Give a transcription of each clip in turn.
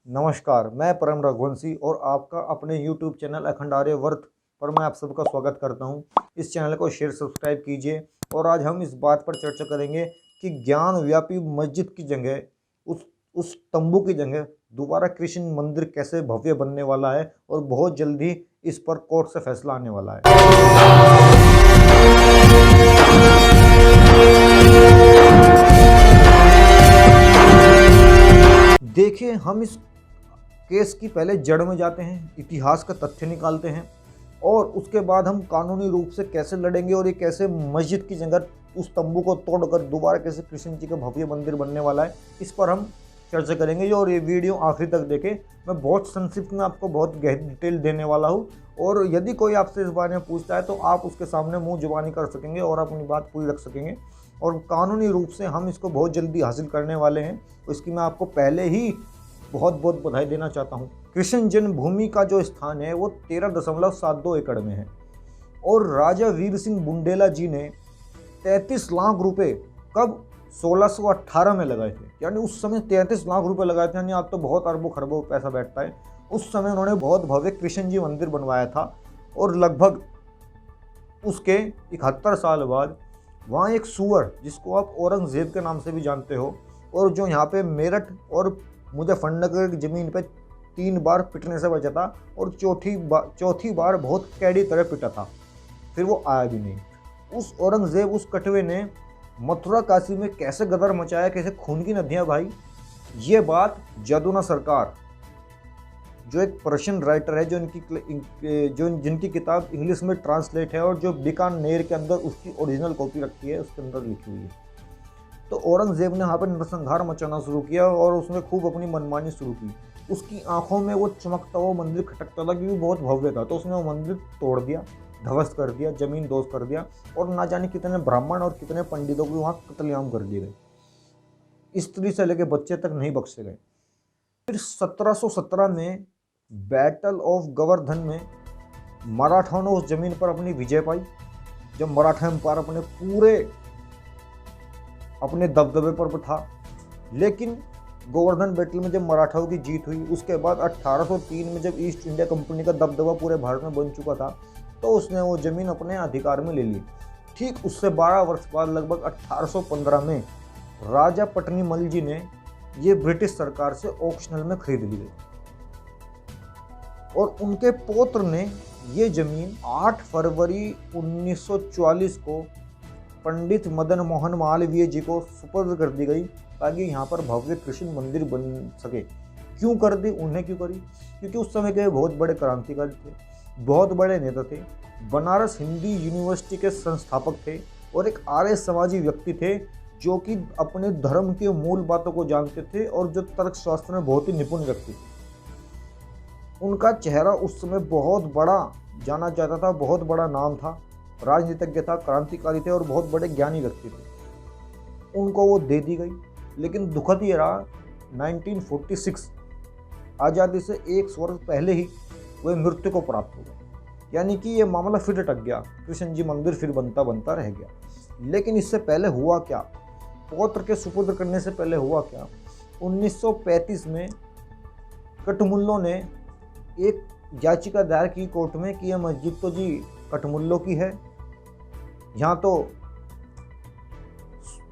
नमस्कार, मैं परम रघुवंशी और आपका अपने YouTube चैनल अखंड आर्यवर्त पर मैं आप सबका स्वागत करता हूं। इस चैनल को शेयर सब्सक्राइब कीजिए और आज हम इस बात पर चर्चा करेंगे कि ज्ञान व्यापी मस्जिद की जगह उस तंबू की जगह दोबारा कृष्ण मंदिर कैसे भव्य बनने वाला है और बहुत जल्दी इस पर कोर्ट से फैसला आने वाला है। देखिए, हम इस केस की पहले जड़ में जाते हैं, इतिहास का तथ्य निकालते हैं और उसके बाद हम कानूनी रूप से कैसे लड़ेंगे और ये कैसे मस्जिद की जगह उस तंबू को तोड़कर दोबारा कैसे कृष्ण जी का भव्य मंदिर बनने वाला है, इस पर हम चर्चा करेंगे। और ये वीडियो आखिरी तक देखें। मैं बहुत संक्षिप्त में आपको बहुत गहरी डिटेल देने वाला हूँ और यदि कोई आपसे इस बारे में पूछता है तो आप उसके सामने मुंह जुबानी कर सकेंगे और अपनी बात पूरी रख सकेंगे और कानूनी रूप से हम इसको बहुत जल्दी हासिल करने वाले हैं। इसकी मैं आपको पहले ही बहुत बहुत बधाई देना चाहता हूँ। कृष्ण जन्मभूमि का जो स्थान है वो 13.72 एकड़ में है और राजा वीर सिंह बुंडेला जी ने 33 लाख रुपए कब 1618 में लगाए थे, यानी उस समय 33 लाख रुपए लगाए थे। यानी आज तो बहुत अरबों खरबों पैसा बैठता है। उस समय उन्होंने बहुत भव्य कृष्ण जी मंदिर बनवाया था और लगभग उसके 71 साल बाद वहाँ एक सुअर, जिसको आप औरंगजेब के नाम से भी जानते हो, और जो यहाँ पे मेरठ और मुजफ्फरनगर की ज़मीन पे 3 बार पिटने से बचा था और चौथी बार बहुत कैडी तरह पिटा था, फिर वो आया भी नहीं। उस औरंगजेब, उस कटवे ने मथुरा काशी में कैसे गदर मचाया, कैसे खून की नदियाँ भाई। ये बात जदुना सरकार, जो एक पर्शियन राइटर है, जिनकी किताब इंग्लिश में ट्रांसलेट है और जो बीकानेर के अंदर उसकी ओरिजिनल कॉपी रखी है, उसके अंदर लिखी हुई है। तो औरंगजेब ने यहाँ पर नरसंहार मचाना शुरू किया और उसने खूब अपनी मनमानी शुरू की। उसकी आंखों में वो चमकता हुआ मंदिर खटकता था क्योंकि बहुत भव्य था, तो उसने वो मंदिर तोड़ दिया, ध्वस्त कर दिया, जमीन दोस्त कर दिया और ना जाने कितने ब्राह्मण और कितने पंडितों को वहाँ कत्लेआम कर दिए गए। स्त्री से लेकर बच्चे तक नहीं बख्शे गए। फिर 1717 में बैटल ऑफ गोवर्धन में मराठाओं ने उस जमीन पर अपनी विजय पाई, जब मराठा एम्पायर अपने दबदबे पर था। लेकिन गोवर्धन बैटल में जब मराठाओं की जीत हुई, उसके बाद 1803 में जब ईस्ट इंडिया कंपनी का दबदबा पूरे भारत में बन चुका था, तो उसने वो ज़मीन अपने अधिकार में ले ली। ठीक उससे 12 वर्ष बाद लगभग 1815 में राजा पटनीमल जी ने ये ब्रिटिश सरकार से ऑक्शनल में खरीद ली गई और उनके पौत्र ने ये ज़मीन 8 फरवरी 1944 को पंडित मदन मोहन मालवीय जी को सुपुर्द कर दी गई ताकि यहाँ पर भव्य कृष्ण मंदिर बन सके। क्यों कर दी, उन्हें क्यों करी? क्योंकि उस समय के बहुत बड़े क्रांतिकारी थे, बहुत बड़े नेता थे, बनारस हिंदी यूनिवर्सिटी के संस्थापक थे और एक आर्य समाजी व्यक्ति थे जो कि अपने धर्म के मूल बातों को जानते थे और जो तर्कशास्त्र में बहुत ही निपुण व्यक्ति थे। उनका चेहरा उस समय बहुत बड़ा जाना जाता था, बहुत बड़ा नाम था, राजनीतिज्ञ था, क्रांतिकारी थे और बहुत बड़े ज्ञानी व्यक्ति थे। उनको वो दे दी गई। लेकिन दुखद ये रहा, 1946 आज़ादी से 1 वर्ष पहले ही वे मृत्यु को प्राप्त हो गए। यानी कि ये मामला फिर अटक गया, कृष्ण जी मंदिर फिर बनता बनता रह गया। लेकिन इससे पहले हुआ क्या, पौत्र के सुपुर्द करने से पहले हुआ क्या? 1935 में कटमुल्लों ने एक याचिका दायर की कोर्ट में कि यह मस्जिद तो जी कटमुल्लों की है, यहाँ तो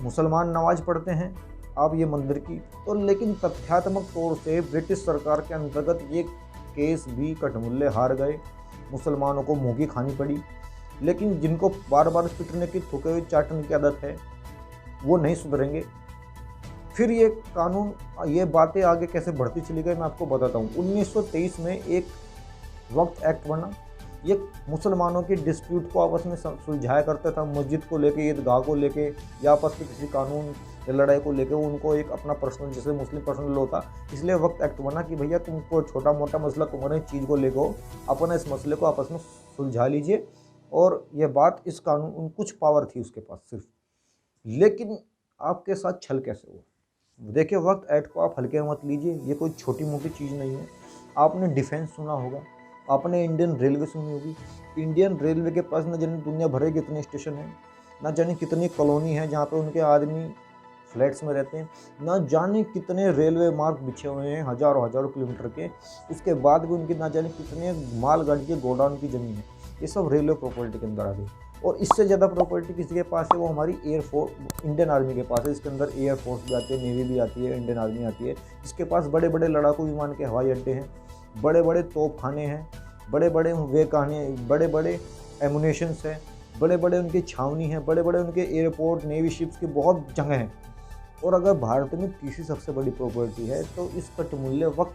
मुसलमान नमाज पढ़ते हैं, आप ये मंदिर की। तो लेकिन तथ्यात्मक तौर से ब्रिटिश सरकार के अंतर्गत ये केस भी कटमुल्ले हार गए, मुसलमानों को मुँह की खानी पड़ी। लेकिन जिनको बार बार पिटने की, थूके हुए चाटने की आदत है, वो नहीं सुधरेंगे। फिर ये कानून, ये बातें आगे कैसे बढ़ती चली गई मैं आपको बताता हूँ। 1923 में एक वक्फ एक्ट बना। ये मुसलमानों की डिस्प्यूट को आपस में सुलझाया करता था, मस्जिद को लेके, ईदगाह को लेके या आपस में किसी कानून या लड़ाई को लेके। उनको एक अपना पर्सनल, जैसे मुस्लिम पर्सनल होता, इसलिए वक्त एक्ट बना कि भैया तुमको छोटा मोटा मसला तुम्हारे चीज़ को लेके हो, अपना इस मसले को आपस में सुलझा लीजिए। और यह बात, इस कानून, कुछ पावर थी उसके पास सिर्फ। लेकिन आपके साथ छल कैसे हुआ? देखिए, वक्त एक्ट को आप हल्के में मत लीजिए, ये कोई छोटी मोटी चीज़ नहीं है। आपने डिफेंस सुना होगा, आपने इंडियन रेलवे सुनी होगी। इंडियन रेलवे के पास न जाने दुनिया भर के कितने स्टेशन हैं, न जाने कितनी कॉलोनी है जहाँ पे उनके आदमी फ्लैट्स में रहते हैं, ना जाने कितने रेलवे मार्ग बिछे हुए हैं हज़ारों हज़ारों किलोमीटर के, उसके बाद भी उनकी ना जाने कितने मालगाड़ी के गोडाउन की ज़मीन है, ये सब रेलवे प्रॉपर्टी के अंदर आ गई। और इससे ज़्यादा प्रॉपर्टी किसी के पास है, वो हमारी एयरफोर्स इंडियन आर्मी के पास है। इसके अंदर एयरफोर्स भी आती है, नेवी भी आती है, इंडियन आर्मी आती है। इसके पास बड़े बड़े लड़ाकू विमान के हवाई अड्डे हैं, बड़े बड़े तोपखाने हैं, बड़े बड़े वे कहने बड़े बड़े एमुनेशंस हैं, बड़े बड़े उनकी छावनी हैं, बड़े बड़े उनके एयरपोर्ट, नेवी शिप्स की बहुत जगह हैं। और अगर भारत में तीसरी सबसे बड़ी प्रॉपर्टी है तो इस कटमुल्य वक्त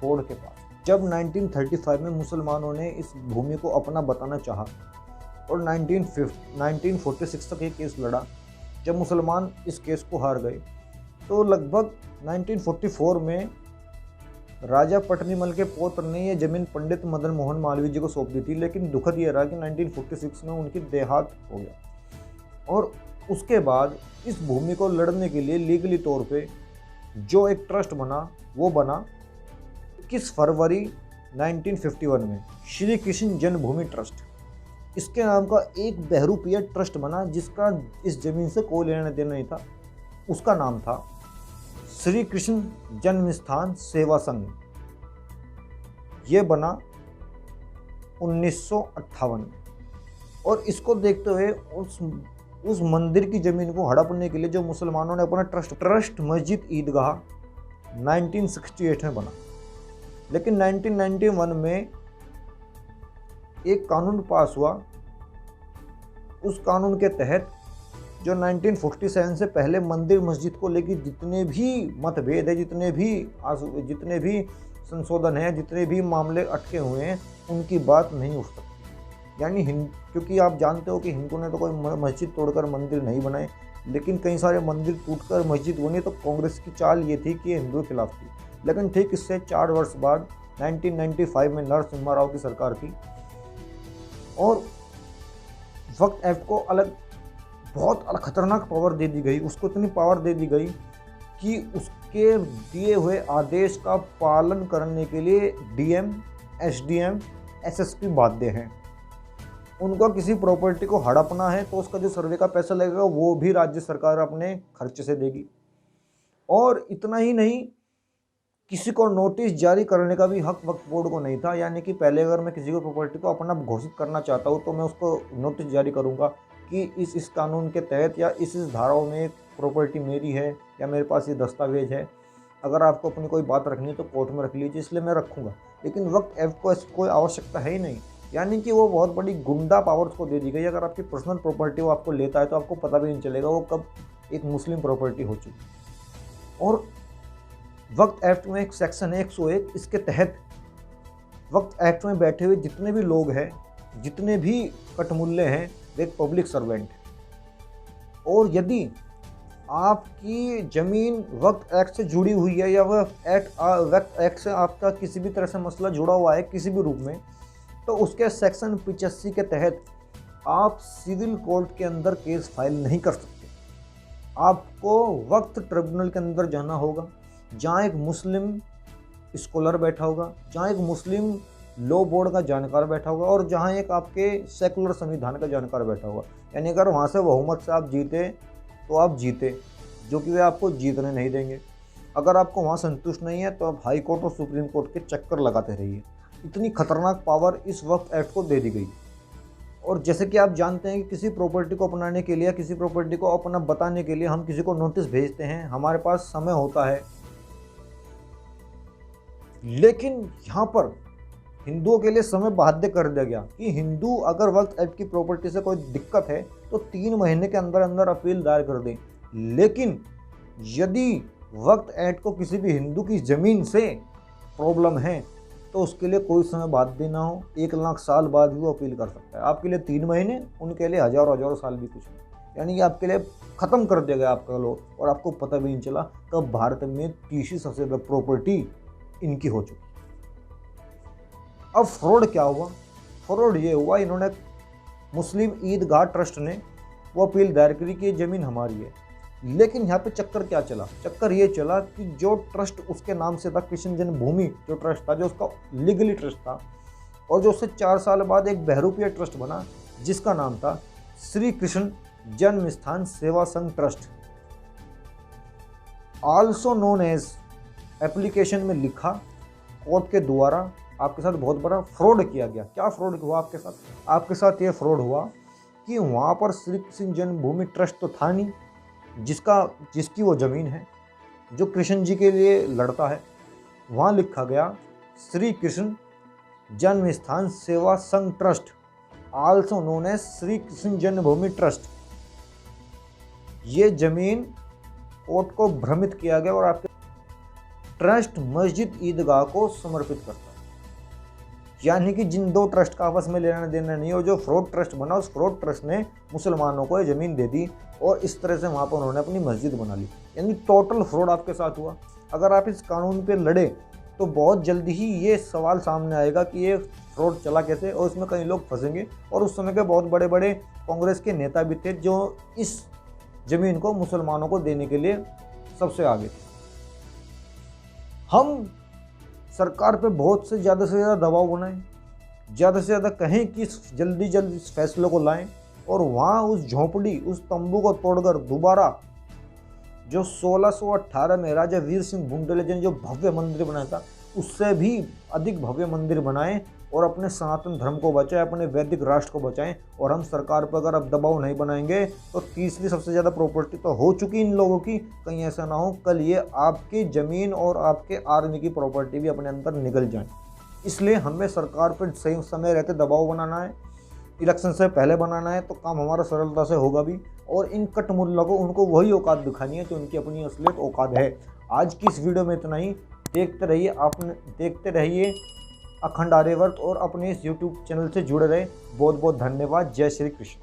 बोर्ड के पास। जब 1935 में मुसलमानों ने इस भूमि को अपना बताना चाहा और 1946 तक ये केस लड़ा, जब मुसलमान इस केस को हार गए तो लगभग 1944 में राजा पटनीमल के पौत्र ने ये जमीन पंडित मदन मोहन मालवीय जी को सौंप दी थी। लेकिन दुखद ये रहा कि 1946 में उनकी देहांत हो गया और उसके बाद इस भूमि को लड़ने के लिए लीगली तौर पे जो एक ट्रस्ट बना वो बना 21 फरवरी 1951 में श्री कृष्ण जन्मभूमि ट्रस्ट। इसके नाम का एक बहरूपिया ट्रस्ट बना जिसका इस जमीन से कोई लेना देना नहीं था। उसका नाम था श्री कृष्ण जन्म स्थान सेवा संघ। ये बना 1958 में और इसको देखते हुए उस मंदिर की ज़मीन को हड़पने के लिए जो मुसलमानों ने अपना ट्रस्ट मस्जिद ईदगाह 1968 में बना। लेकिन 1991 में एक कानून पास हुआ। उस कानून के तहत जो 1947 से पहले मंदिर मस्जिद को लेकर जितने भी मतभेद है, जितने भी संशोधन है, जितने भी मामले अटके हुए हैं, उनकी बात नहीं उठ सकती। यानी क्योंकि आप जानते हो कि हिंदू ने तो कोई मस्जिद तोड़कर मंदिर नहीं बनाए, लेकिन कई सारे मंदिर टूटकर मस्जिद बनी। तो कांग्रेस की चाल ये थी कि हिंदुओं के खिलाफ थी। लेकिन ठीक इससे 4 वर्ष बाद 1995 में नरसिम्हा राव की सरकार थी और वक्फ एक्ट को बहुत खतरनाक पावर दे दी गई। उसको इतनी पावर दे दी गई कि उसके दिए हुए आदेश का पालन करने के लिए डीएम, एसडीएम, एसएसपी बाध्य हैं। उनको किसी प्रॉपर्टी को हड़पना है तो उसका जो सर्वे का पैसा लगेगा वो भी राज्य सरकार अपने खर्चे से देगी। और इतना ही नहीं, किसी को नोटिस जारी करने का भी हक वक्फ बोर्ड को नहीं था। यानी कि पहले अगर मैं किसी को प्रॉपर्टी को अपना घोषित करना चाहता हूँ तो मैं उसको नोटिस जारी करूँगा कि इस कानून के तहत या इस धाराओं में प्रॉपर्टी मेरी है या मेरे पास ये दस्तावेज है। अगर आपको अपनी कोई बात रखनी है तो कोर्ट में रख लीजिए, इसलिए मैं रखूँगा। लेकिन वक्फ एक्ट को कोई आवश्यकता है ही नहीं। यानी कि वो बहुत बड़ी गुंडा पावर्स को दे दी गई। अगर आपकी पर्सनल प्रॉपर्टी वो आपको लेता है तो आपको पता भी नहीं चलेगा वो कब एक मुस्लिम प्रॉपर्टी हो चुकी। और वक्फ एक्ट में एक सेक्शन है 101, इसके तहत वक्फ एक्ट में बैठे हुए जितने भी लोग हैं, जितने भी कटमुल्ले हैं, वे एक पब्लिक सर्वेंट है। और यदि आपकी ज़मीन वक्फ एक्ट से जुड़ी हुई है या वक्फ एक्ट से आपका किसी भी तरह से मसला जुड़ा हुआ है किसी भी रूप में, तो उसके सेक्शन 85 के तहत आप सिविल कोर्ट के अंदर केस फाइल नहीं कर सकते। आपको वक्फ ट्रिब्यूनल के अंदर जाना होगा जहाँ एक मुस्लिम स्कॉलर बैठा होगा, जहाँ एक मुस्लिम लॉ बोर्ड का जानकार बैठा होगा और जहाँ एक आपके सेकुलर संविधान का जानकार बैठा होगा। यानी अगर वहाँ से बहुमत से आप जीते तो आप जीते, जो कि वे आपको जीतने नहीं देंगे। अगर आपको वहाँ संतुष्ट नहीं है तो आप हाई कोर्ट और सुप्रीम कोर्ट के चक्कर लगाते रहिए। इतनी खतरनाक पावर इस वक्फ एक्ट को दे दी गई। और जैसे कि आप जानते हैं कि किसी प्रॉपर्टी को अपनाने के लिए, किसी प्रॉपर्टी को अपना बताने के लिए हम किसी को नोटिस भेजते हैं, हमारे पास समय होता है। लेकिन यहाँ पर हिंदुओं के लिए समय बाध्य कर दिया गया कि हिंदू अगर वक्फ एक्ट की प्रॉपर्टी से कोई दिक्कत है तो 3 महीने के अंदर अंदर अपील दायर कर दें। लेकिन यदि वक्फ एक्ट को किसी भी हिंदू की ज़मीन से प्रॉब्लम है तो उसके लिए कोई समय बाध्य ना हो, 1 लाख साल बाद भी वो अपील कर सकता है। आपके लिए 3 महीने, उनके लिए हज़ारों साल भी कुछ नहीं। यानी कि आपके लिए ख़त्म कर दिया गया आपका लॉ और आपको पता भी नहीं चला कब भारत में तीसरी सबसे ज़्यादा प्रॉपर्टी इनकी हो चुकी। अब फ्रॉड क्या हुआ? फ्रॉड ये हुआ, इन्होंने मुस्लिम ईदगाह ट्रस्ट ने वो अपील दायर करी कि ये ज़मीन हमारी है। लेकिन यहाँ पे चक्कर क्या चला? चक्कर ये चला कि जो ट्रस्ट उसके नाम से था, कृष्ण जन्मभूमि जो ट्रस्ट था, जो उसका लीगली ट्रस्ट था, और जो उससे 4 साल बाद एक बहरूपिया ट्रस्ट बना जिसका नाम था श्री कृष्ण जन्म Sthan Seva Sangh trust. Also known as application में लिखा, कोर्ट के द्वारा आपके साथ बहुत बड़ा फ्रॉड किया गया। क्या फ्रॉड हुआ आपके साथ? आपके साथ ये फ्रॉड हुआ कि वहाँ पर श्री कृष्ण जन्मभूमि ट्रस्ट तो था नहीं, जिसकी वो ज़मीन है जो कृष्ण जी के लिए लड़ता है, वहाँ लिखा गया श्री कृष्ण जन्म Sthan Seva Sangh trust, also known as Shri Krishna Janmabhoomi trust. ये जमीन कोर्ट को भ्रमित किया गया और आपके ट्रस्ट मस्जिद ईदगाह को समर्पित करता है। यानी कि जिन दो ट्रस्ट का आपस में लेना देना नहीं, और जो फ्रॉड ट्रस्ट बना उस फ्रॉड ट्रस्ट ने मुसलमानों को ये ज़मीन दे दी और इस तरह से वहाँ पर उन्होंने अपनी मस्जिद बना ली। यानी टोटल फ्रॉड आपके साथ हुआ। अगर आप इस कानून पे लड़े तो बहुत जल्दी ही ये सवाल सामने आएगा कि ये फ्रॉड चला कैसे, और उसमें कई लोग फंसेंगे। और उस समय के बहुत बड़े बड़े कांग्रेस के नेता भी थे जो इस ज़मीन को मुसलमानों को देने के लिए सबसे आगे थे। हम सरकार पे बहुत से ज़्यादा दबाव बनाएं, ज़्यादा से ज़्यादा कहें कि जल्दी इस फैसले को लाएं और वहाँ उस झोंपड़ी, उस तंबू को तोड़कर दोबारा जो 1618 में राजा वीर सिंह बुंदेले ने जो भव्य मंदिर बनाया था उससे भी अधिक भव्य मंदिर बनाएं और अपने सनातन धर्म को बचाएं, अपने वैदिक राष्ट्र को बचाएं। और हम सरकार पर अगर अब दबाव नहीं बनाएंगे तो तीसरी सबसे ज़्यादा प्रॉपर्टी तो हो चुकी इन लोगों की, कहीं ऐसा ना हो कल ये आपकी ज़मीन और आपके आर्मी की प्रॉपर्टी भी अपने अंदर निकल जाए। इसलिए हमें सरकार पर सही समय रहते दबाव बनाना है, इलेक्शन से पहले बनाना है, तो काम हमारा सरलता से होगा भी। और इन कटमुल्ला को उनको वही औकात दिखानी है जो उनकी अपनी असलियत औकात है। आज की इस वीडियो में इतना ही। देखते रहिए अखंड आर्यवर्त और अपने इस यूट्यूब चैनल से जुड़े रहे। बहुत बहुत धन्यवाद। जय श्री कृष्ण।